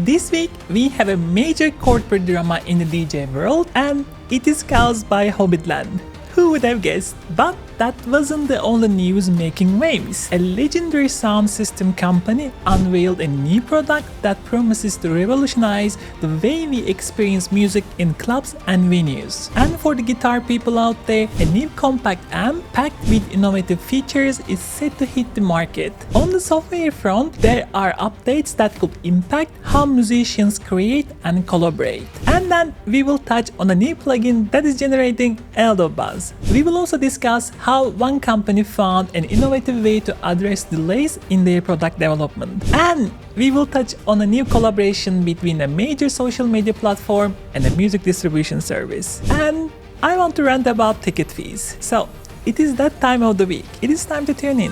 This week, we have a major corporate drama in the DJ world, and it is caused by Hobbitland. Who would have guessed? But that wasn't the only news making waves. A legendary sound system company unveiled a new product that promises to revolutionize the way we experience music in clubs and venues. And for the guitar people out there, a new compact amp packed with innovative features is set to hit the market. On the software front, there are updates that could impact how musicians create and collaborate. And then we will touch on a new plugin that is generating a lot of buzz. We will also discuss how one company found an innovative way to address delays in their product development. And we will touch on a new collaboration between a major social media platform and a music distribution service. And I want to rant about ticket fees. So it is that time of the week. It is time to tune in.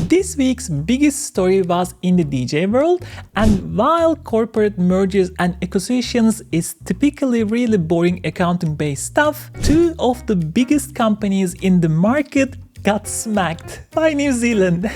This week's biggest story was in the DJ world, and while corporate mergers and acquisitions is typically really boring accounting-based stuff, two of the biggest companies in the market got smacked by New Zealand.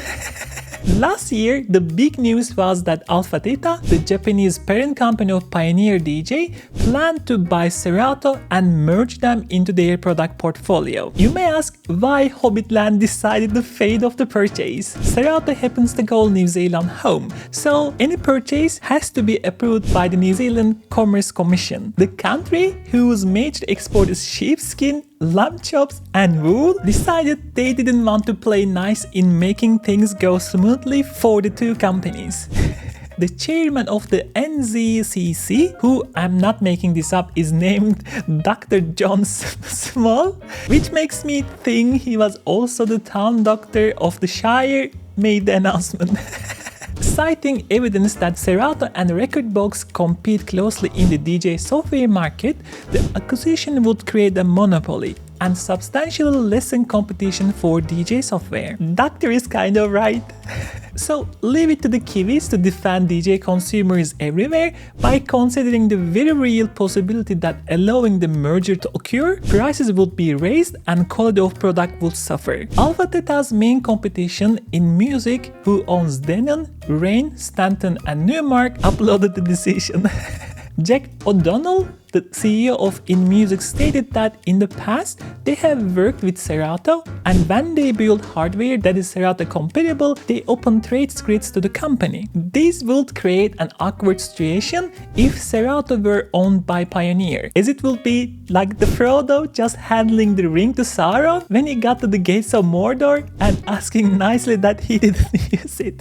Last year, the big news was that Alpha Theta, the Japanese parent company of Pioneer DJ, planned to buy Serato and merge them into their product portfolio. You may ask why Hobbitland decided the fate of the purchase. Serato happens to call New Zealand home, so any purchase has to be approved by the New Zealand Commerce Commission. The country, whose major export is sheepskin, lamb chops and wool, decided they didn't want to play nice in making things go smoothly for the two companies. The chairman of the NZCC, who I'm not making this up, is named Dr. John Small, which makes me think he was also the town doctor of the Shire, made the announcement. Citing evidence that Serato and Rekordbox compete closely in the DJ software market, the acquisition would create a monopoly and substantially lessen competition for DJ software. Doctor is kind of right. So leave it to the Kiwis to defend DJ consumers everywhere by considering the very real possibility that allowing the merger to occur, prices would be raised and quality of product would suffer. Alpha Theta's main competition in music, who owns Denon, Rain, Stanton and Newmark, uploaded the decision. Jack O'Donnell, the CEO of InMusic, stated that in the past they have worked with Serato, and when they build hardware that is Serato compatible, they open trade secrets to the company. This would create an awkward situation if Serato were owned by Pioneer, as it would be like the Frodo just handling the ring to Sauron when he got to the gates of Mordor and asking nicely that he didn't use it.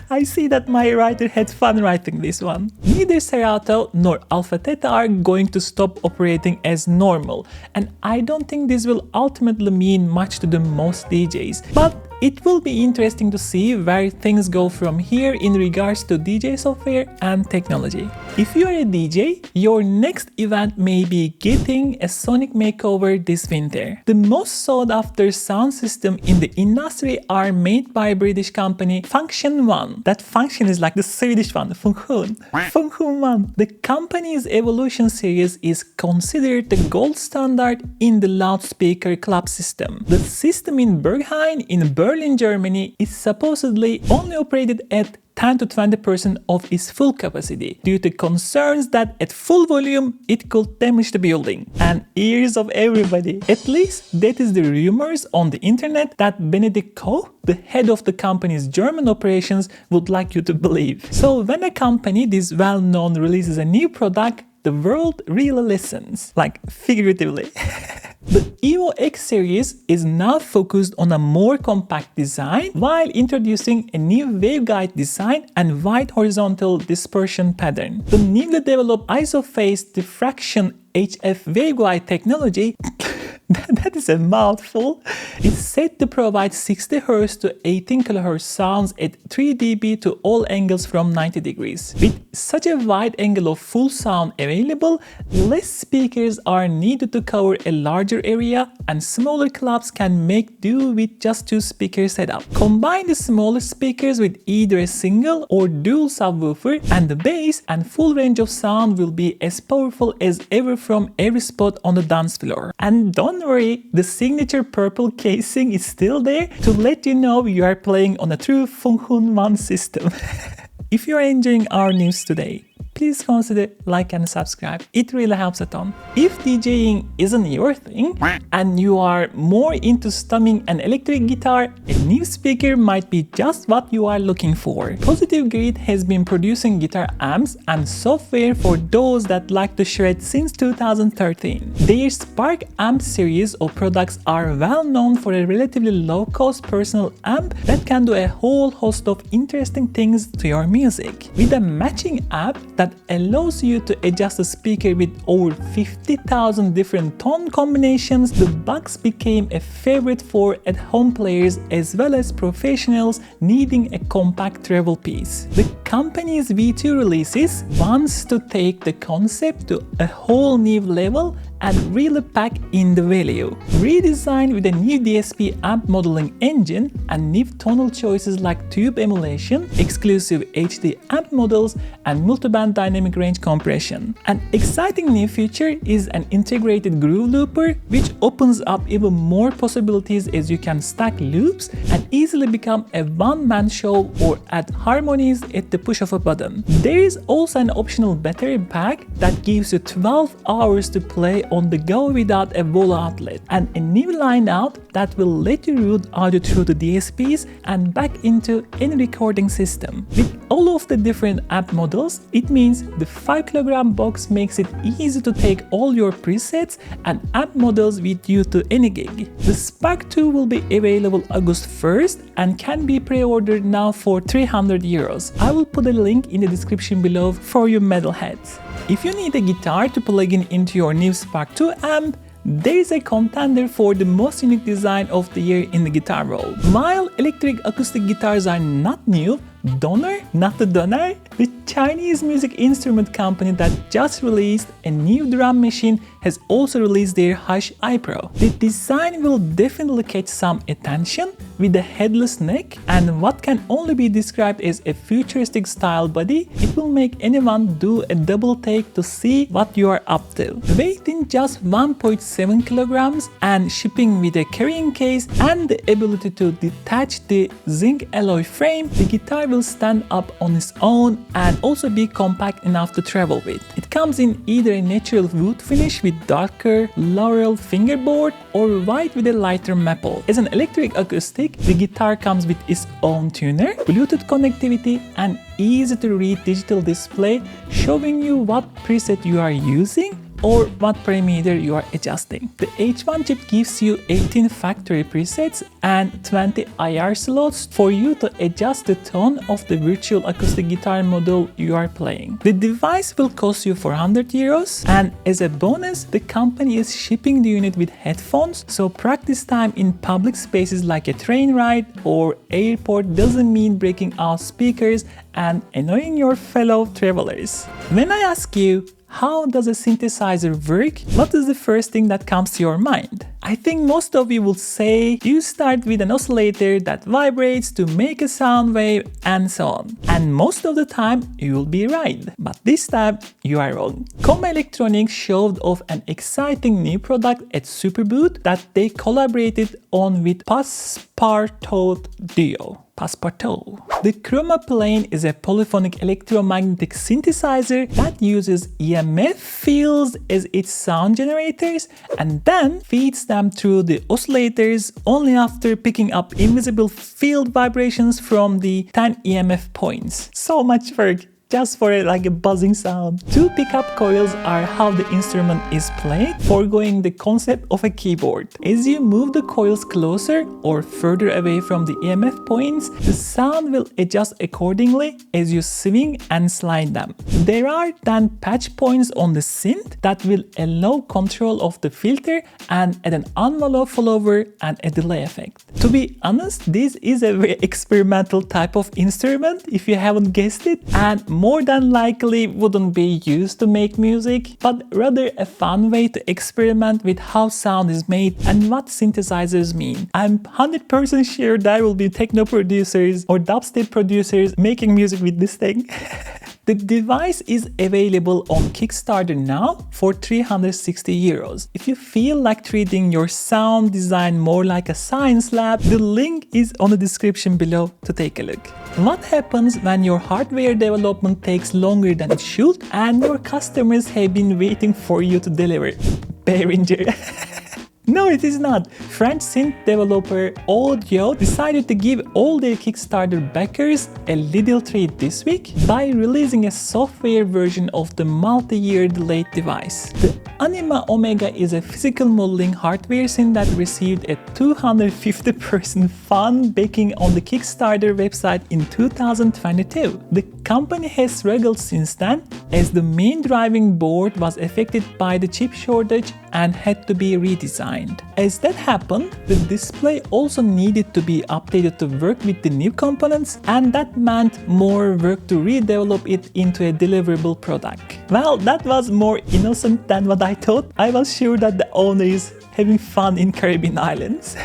I see that my writer had fun writing this one. Neither Serato nor Alpha Theta are going to stop operating as normal, and I don't think this will ultimately mean much to the most DJs, but it will be interesting to see where things go from here in regards to DJ software and technology. If you are a DJ, your next event may be getting a sonic makeover this winter. The most sought after sound system in the industry are made by British company Function One. That function is like the Swedish one, Function. Function One. The company's Evolution series is considered the gold standard in the loudspeaker club system. The system in Berghain in Berlin, Germany is supposedly only operated at 10 to 20% of its full capacity due to concerns that at full volume it could damage the building and ears of everybody. At least that is the rumors on the internet that Benedikt Koch, the head of the company's German operations, would like you to believe. So when a company this well-known releases a new product, the world really listens, like figuratively. The Evo X series is now focused on a more compact design while introducing a new waveguide design and wide horizontal dispersion pattern. The newly developed iso-phase diffraction HF waveguide technology that is a mouthful. It's set to provide 60 Hz to 18 kHz sounds at 3 dB to all angles from 90 degrees. With such a wide angle of full sound available, less speakers are needed to cover a larger area, and smaller clubs can make do with just 2 speaker setup. Combine the smaller speakers with either a single or dual subwoofer, and the bass and full range of sound will be as powerful as ever from every spot on the dance floor. And don't don't worry, the signature purple casing is still there to let you know you are playing on a true Funghun One system. If you are enjoying our news today, please consider like and subscribe. It really helps a ton. If DJing isn't your thing and you are more into strumming an electric guitar, a new speaker might be just what you are looking for. Positive Grid has been producing guitar amps and software for those that like to shred since 2013. Their Spark Amp series of products are well known for a relatively low-cost personal amp that can do a whole host of interesting things to your music. With a matching app that allows you to adjust the speaker with over 50,000 different tone combinations, the box became a favorite for at-home players as well as professionals needing a compact travel piece. The company's V2 releases wants to take the concept to a whole new level and really pack in the value. Redesigned with a new DSP amp modeling engine and new tonal choices like tube emulation, exclusive HD amp models, and multiband dynamic range compression. An exciting new feature is an integrated groove looper, which opens up even more possibilities as you can stack loops and easily become a one-man show or add harmonies at the push of a button. There is also an optional battery pack that gives you 12 hours to play on the go without a wall outlet, and a new line out that will let you route audio through the DSPs and back into any recording system. With all of the different amp models, it means the 5kg box makes it easy to take all your presets and amp models with you to any gig. The Spark 2 will be available August 1st and can be pre-ordered now for €300. I will put a link in the description below for you metalheads. If you need a guitar to plug in into your new Spark 2 amp, there is a contender for the most unique design of the year in the guitar world. While electric acoustic guitars are not new, Donner, not the Donner, the Chinese music instrument company that just released a new drum machine has also released their Hush iPro. The design will definitely catch some attention with a headless neck and what can only be described as a futuristic style body. It will make anyone do a double take to see what you are up to. Weighing just 1.7 kilograms and shipping with a carrying case and the ability to detach the zinc alloy frame, the guitar will stand up on its own and also be compact enough to travel with. It comes in either a natural wood finish with darker laurel fingerboard or white with a lighter maple. As an electric acoustic, the guitar comes with its own tuner, Bluetooth connectivity, and easy to read digital display showing you what preset you are using or what parameter you are adjusting. The H1 chip gives you 18 factory presets and 20 IR slots for you to adjust the tone of the virtual acoustic guitar model you are playing. The device will cost you €400, and as a bonus, the company is shipping the unit with headphones, so practice time in public spaces like a train ride or airport doesn't mean breaking out speakers and annoying your fellow travelers. When I ask you, how does a synthesizer work? What is the first thing that comes to your mind? I think most of you will say you start with an oscillator that vibrates to make a sound wave and so on. And most of the time you will be right. But this time you are wrong. Koma Elektronik showed off an exciting new product at Superboot that they collaborated on with Passepartout Duo. Passepartout. The Chroma Plane is a polyphonic electromagnetic synthesizer that uses EMF fields as its sound generators and then feeds them through the oscillators only after picking up invisible field vibrations from the 10 EMF points. So much work just for a buzzing sound. Two pickup coils are how the instrument is played, foregoing the concept of a keyboard. As you move the coils closer or further away from the EMF points, the sound will adjust accordingly as you swing and slide them. There are then patch points on the synth that will allow control of the filter and add an envelope follower and a delay effect. To be honest, this is a very experimental type of instrument if you haven't guessed it, and more than likely wouldn't be used to make music, but rather a fun way to experiment with how sound is made and what synthesizers mean. I'm 100% sure there will be techno producers or dubstep producers making music with this thing. The device is available on Kickstarter now for €360. If you feel like treating your sound design more like a science lab, the link is on the description below to take a look. What happens when your hardware development takes longer than it should and your customers have been waiting for you to deliver? Behringer. No, it is not. French synth developer Audio decided to give all their Kickstarter backers a little treat this week by releasing a software version of the multi-year delayed device. The Anyma Omega is a physical modeling hardware synth that received a 250% fund backing on the Kickstarter website in 2022. The company has struggled since then, as the main driving board was affected by the chip shortage and had to be redesigned. As that happened, the display also needed to be updated to work with the new components, and that meant more work to redevelop it into a deliverable product. Well, that was more innocent than what I thought. I was sure that the owner is having fun in Caribbean islands.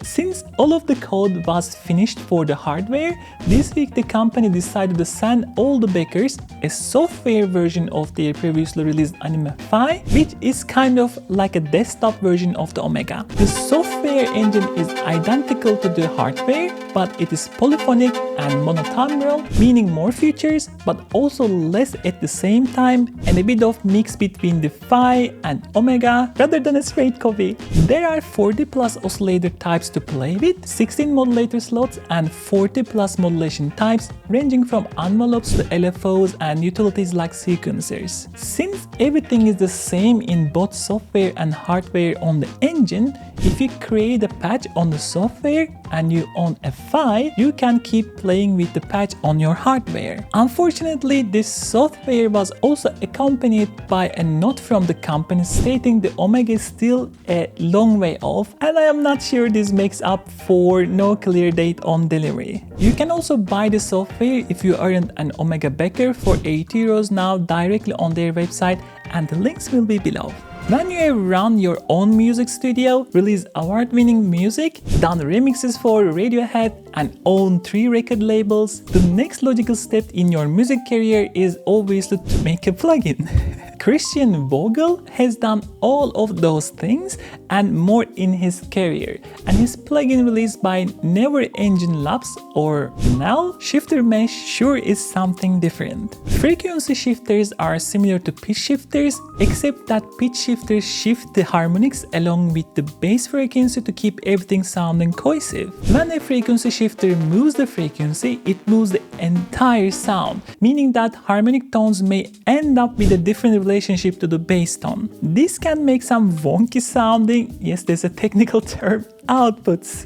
Since all of the code was finished for the hardware, this week the company decided to send all the backers a software version of their previously released Anyma Phi, which is kind of like a desktop version of the Omega. The software engine is identical to the hardware, but it is polyphonic and monotimbral, meaning more features, but also less at the same time, and a bit of mix between the Phi and Omega rather than a straight copy. There are 40 plus oscillator types to play with, 16 modulator slots and 40 plus modulation types ranging from envelopes to LFOs and utilities like sequencers. Since everything is the same in both software and hardware on the engine, if you create a patch on the software and you own a Phi, you can keep playing with the patch on your hardware. Unfortunately, this software was also accompanied by a note from the company stating the Omega is still a long way off, and I am not sure this makes up for no clear date on delivery. You can also buy the software if you aren't an Omega backer for €80 now directly on their website, and the links will be below. When you have run your own music studio, released award-winning music, done remixes for Radiohead, and own 3 record labels, the next logical step in your music career is obviously to make a plugin. Christian Vogel has done all of those things and more in his career, and his plugin released by Never Engine Labs or NEL ShifterMesh sure is something different. Frequency shifters are similar to pitch shifters, except that pitch shifters shift the harmonics along with the bass frequency to keep everything sounding cohesive. When a frequency shifter moves the frequency, it moves the entire sound, meaning that harmonic tones may end up with a different relationship to the bass tone. This can make some wonky sounding, yes, there's a technical term, outputs.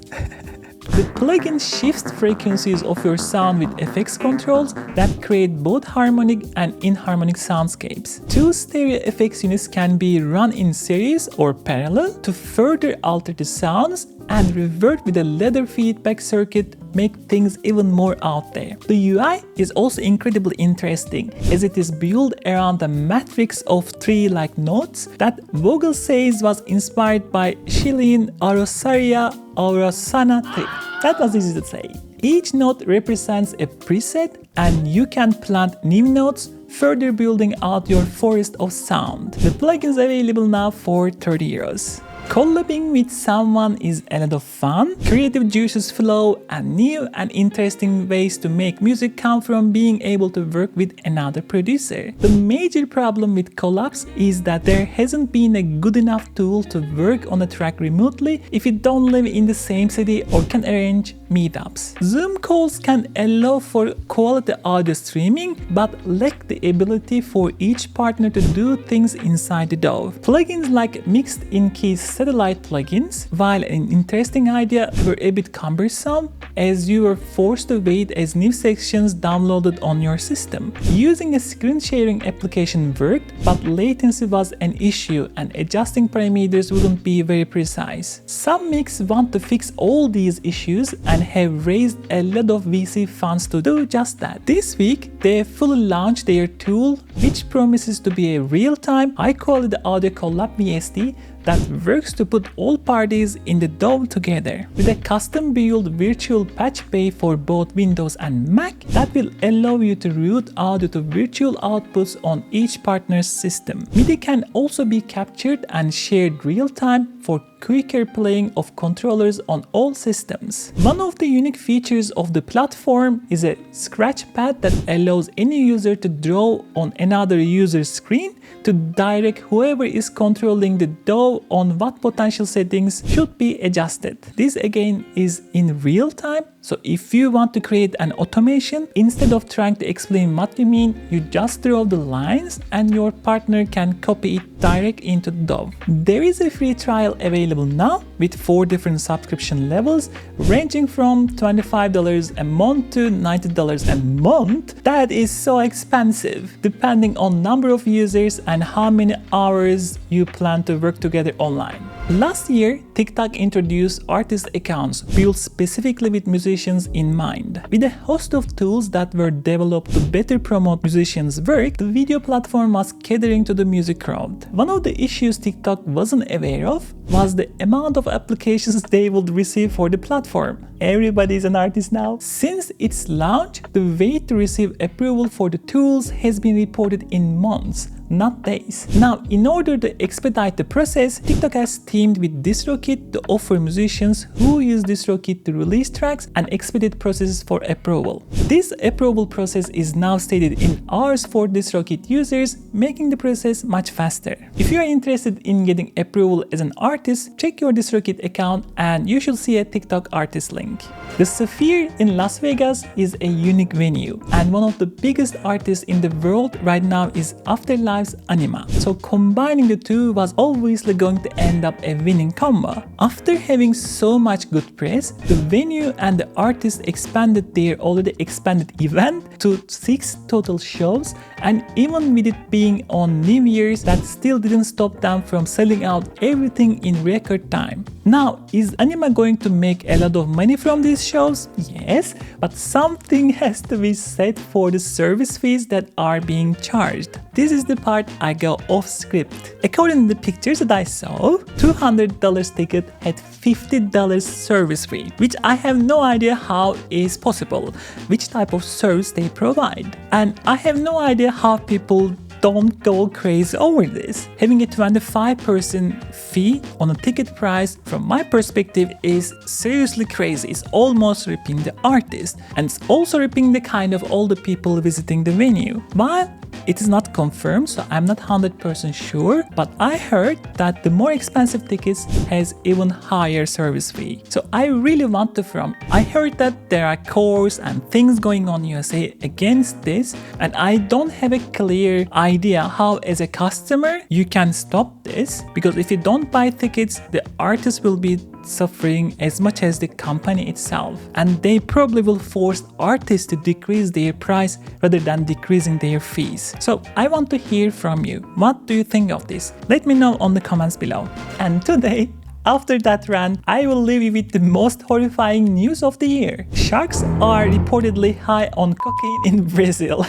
The plugin shifts frequencies of your sound with effects controls that create both harmonic and inharmonic soundscapes. 2 stereo effects units can be run in series or parallel to further alter the sounds, and revert with a ladder feedback circuit make things even more out there. The UI is also incredibly interesting, as it is built around a matrix of 3 like notes that Vogel says was inspired by Chilean Araucaria Aurasana tree. That was easy to say. Each note represents a preset, and you can plant new notes, further building out your forest of sound. The plugin is available now for €30. Collabing with someone is a lot of fun, creative juices flow, and new and interesting ways to make music come from being able to work with another producer. The major problem with collabs is that there hasn't been a good enough tool to work on a track remotely if you don't live in the same city or can arrange meetups. Zoom calls can allow for quality audio streaming, but lack the ability for each partner to do things inside the DAW. Plugins like mixed-in-key satellite plugins, while an interesting idea, were a bit cumbersome, as you were forced to wait as new sections downloaded on your system. Using a screen sharing application worked, but latency was an issue and adjusting parameters wouldn't be very precise. Some mix want to fix all these issues and have raised a lot of VC funds to do just that. This week, they fully launched their tool, which promises to be a real-time, high-quality audio collab VST that works to put all parties in the DAW together. With a custom-built virtual patch bay for both Windows and Mac that will allow you to route audio to virtual outputs on each partner's system. MIDI can also be captured and shared real-time for quicker playing of controllers on all systems. One of the unique features of the platform is a scratch pad that allows any user to draw on another user's screen to direct whoever is controlling the DAW on what potential settings should be adjusted. This again is in real time, so if you want to create an automation, instead of trying to explain what you mean, you just draw the lines and your partner can copy it direct into the DAW. There is a free trial available now with 4 different subscription levels ranging from $25 a month to $90 a month. That is so expensive, depending on number of users and how many hours you plan to work together online. Last year, TikTok introduced artist accounts built specifically with musicians in mind. With a host of tools that were developed to better promote musicians' work, the video platform was catering to the music crowd. One of the issues TikTok wasn't aware of was the amount of applications they would receive for the platform. Everybody is an artist now. Since its launch, the wait to receive approval for the tools has been reported in months, not days. Now, in order to expedite the process, TikTok has teamed with Distrokid to offer musicians who use Distrokid to release tracks and expedite processes for approval. This approval process is now stated in hours for Distrokid users, making the process much faster. If you are interested in getting approval as an artist, check your Distrokid account and you should see a TikTok artist link. The Sphere in Las Vegas is a unique venue, and one of the biggest artists in the world right now is Afterlife's Anyma. So combining the two was obviously going to end up a winning combo. After having so much good press, the venue and the artist expanded their already expanded event to 6 total shows, and even with it being on New Year's, that still didn't stop them from selling out everything in record time. Now, is Anyma going to make a lot of money from these shows? Yes, but something has to be said for the service fees that are being charged. This is the part I go off script. According to the pictures that I saw, $200 ticket had $50 service fee, which I have no idea how is possible, which type of service they provide. And I have no idea how people don't go crazy over this. Having a 25% fee on a ticket price, from my perspective, is seriously crazy. It's almost ripping the artist, and it's also ripping the kind of all the people visiting the venue. While it is not confirmed, so I'm not 100% sure, but I heard that the more expensive tickets has even higher service fee. So I really want to from. I heard that there are courts and things going on in USA against this, and I don't have a clear idea how as a customer you can stop this, because if you don't buy tickets, the artist will be suffering as much as the company itself, and they probably will force artists to decrease their price rather than decreasing their fees. So I want to hear from you. What do you think of this? Let me know on the comments below. And today, after that rant, I will leave you with the most horrifying news of the year. Sharks are reportedly high on cocaine in Brazil.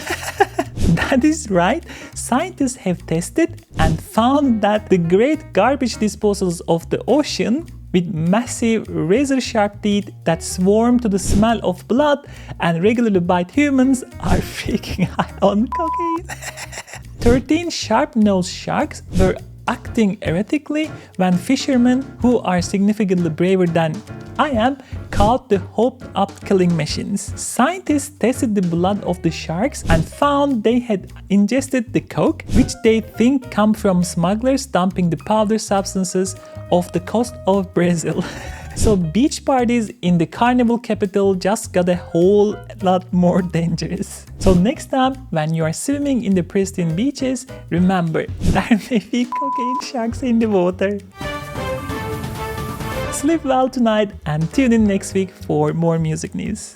That is right, scientists have tested and found that the great garbage disposals of the ocean with massive razor-sharp teeth that swarm to the smell of blood and regularly bite humans are freaking high on cocaine. 13 sharp-nosed sharks were acting erratically when fishermen, who are significantly braver than I am, caught the hopped-up killing machines. Scientists tested the blood of the sharks and found they had ingested the coke, which they think come from smugglers dumping the powder substances off the coast of Brazil. So beach parties in the carnival capital just got a whole lot more dangerous. So next time when you are swimming in the pristine beaches, remember, there may be cocaine sharks in the water. Sleep well tonight and tune in next week for more music news.